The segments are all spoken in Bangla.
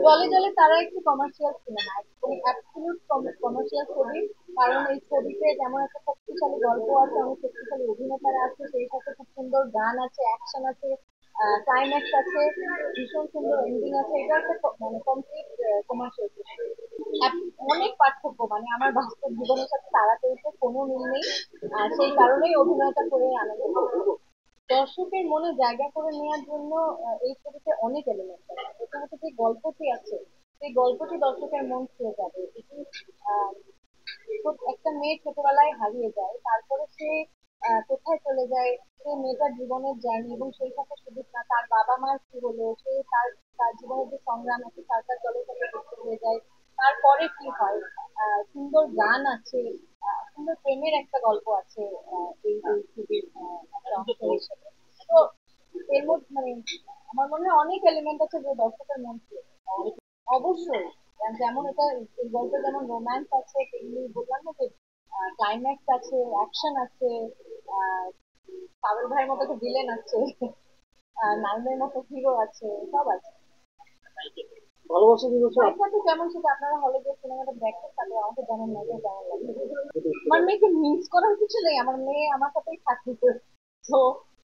জলে জলে তারা একটি কমার্শিয়াল সিনেমা, অ্যাবসলিউট কমার্শিয়াল ছবি। কারণ এই ছবিতে যেমন একটা শক্তিশালী গল্প আছে, অনেক শক্তিশালী অভিনেতারা আছে, সেই সাথে খুব সুন্দর গান আছে, অ্যাকশন আছে, ক্লাইম্যাক্স আছে, ভীষণ সুন্দর এন্ডিং আছে। এটা একটা মানে কমপ্লিট কমার্শিয়াল। অনেক পার্থক্য, মানে আমার বাস্তব জীবনের সাথে তারা চরিত্রের কোনো মিল নেই। সেই কারণেই অভিনয়টা করে আনন্দ পাচ্ছি। দর্শকের মনে জায়গা করে নেওয়ার জন্য এই ছবিতে অনেক এলিমেন্ট আছে। প্রথমত যে গল্পটি আছে, সেই গল্পটি দর্শকের মন ছুঁয়ে যাবে। এটি আহ, একটা মেয়ে ছোটবেলায় হারিয়ে যায়, তারপরে সে কোথায় চলে যায়, সে মেয়েটার জীবনের জার্নি, এবং সেই সাথে শুধু না তার বাবা মার কি হলো, সে তার তার জীবনের যে সংগ্রাম আছে সরকার দলের সাথে যুক্ত হয়ে যায়, তারপরে কি হয়। সুন্দর গান আছে, সুন্দর প্রেমের একটা গল্প আছে এই ছবির একটা অংশ হিসেবে। তো এর মধ্যে মানে আমার মনে হয় অনেক এলিমেন্ট আছে যে দর্শকের মন ছুঁয়ে যায়। অবশ্যই, যেমন এটা এই গল্পে যেমন রোম্যান্স আছে, তেমনি বললাম না যে ক্লাইম্যাক্স আছে, অ্যাকশন আছে, আহ পাগল ভাইয়ের মতো একটা ভিলেন আছে, নাইমের মতো হিরো আছে, সব আছে। ভালোবাসা দিবসে আপনাদের কেমন, সেটা আপনারা হলে গিয়ে সিনেমাটা দেখেন, তারপর আমাকে জানান না এটা কেমন লাগে। আমার মেয়েকে মিস করার কিছু নেই, আমার মেয়ে আমার সাথেই থাকবে। তো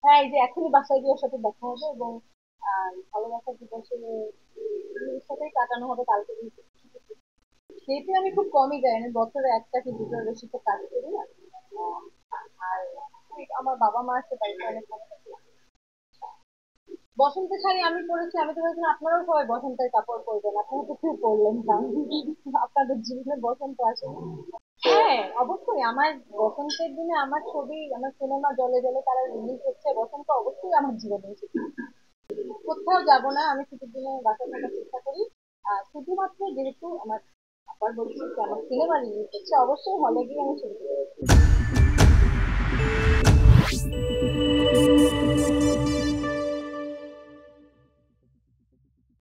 হ্যাঁ, এই যে এখনই বাসায় গিয়ে ওর সাথে দেখা হবে, এবং ভালোবাসা দিবসে ওর সাথেই কাটানো হবে কালকে। যেহেতু আমি খুব কমই যাই, আমি বছরে একটা কি দুটোর বেশি তো কাজ করি না। আর আমার বাবা মা আছে, তাই অনেক কম থাকি। বসন্তের শাড়ি আমি পরেছি, আমি তো ভেবেছিলাম আপনারাও সবাই বসন্তের কাপড় পরবেন, আপনারা তো কেউ পরলেন না। আপনাদের জীবনে বসন্ত আসেনি? হ্যাঁ, অবশ্যই আমার বসন্তের দিনে আমার ছবি, আমার সিনেমা জলে জলে তারা রিলিজ হচ্ছে, বসন্ত অবশ্যই আমার জীবনে এসেছে। কোথাও যাব না, আমি ছুটির দিনে বাসায় থাকার চেষ্টা করি। শুধুমাত্র যেহেতু আমার, আবার বলছি যে আমার সিনেমা রিলিজ হচ্ছে, অবশ্যই হলে গিয়ে আমি ছবি দেখবো।